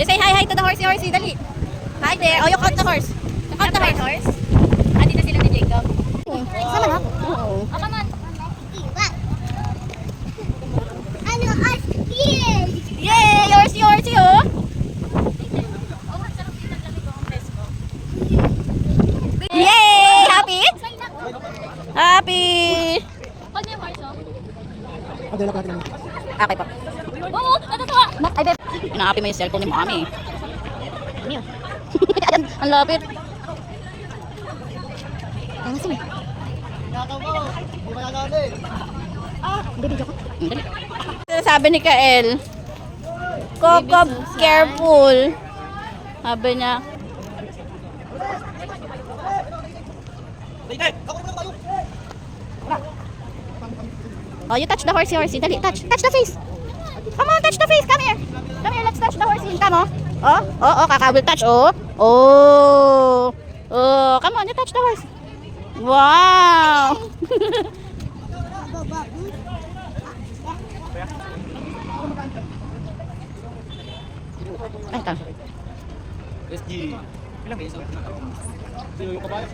You say hi to the horsey, dali. Hi there. Oh, you count the horse. You count the horse. Dito sila ni Jacob. Sama na? Oo. Oh, come on. Ano, us here. Yay! Horsey, oh. Yay! Happy? Happy! Hold mo yung horse, oh. Okay po. Oo, natutuwa. Ay, babe. Ina-happy mo yung cellphone ni Mami. Ayan, ang lapit. Ang asin. Bibidyo ko. Sabi ni Kael, Coco, careful. Sabi niya. Oh, you touch the horsey. Dali, touch the face. Come on, touch the face. Come here, let's touch the horsey. Come on. Oh, Kaka will touch. Oh, come on, you touch the horse. Wow. Ay, ito. SG. Ilang beso? Yung kabayo.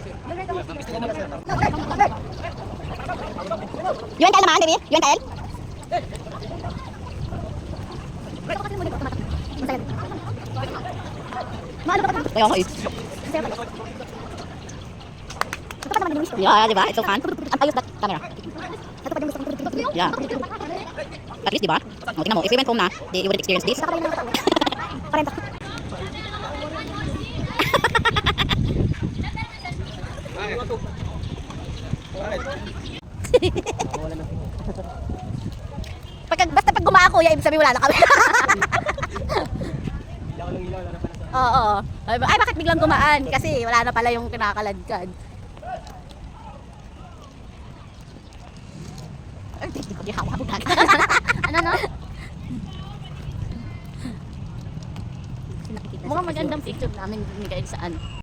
Yun tayo naman, baby. Yun tayo. Kaya nga eh. Yeah, di ba? It's so fun. Ang ayos that camera. Yeah. At least, di ba? O, tingnan mo. If we went home na, you would experience this. Basta pag gumako, ibig sabihin wala na kami. Oo. Ay, bakit biglang gumaan? Kasi wala na pala yung kinakaladkad. Ay, hindi ko hawak-hawak. Ano? Mukhang magandang picture namin ni Kael saan.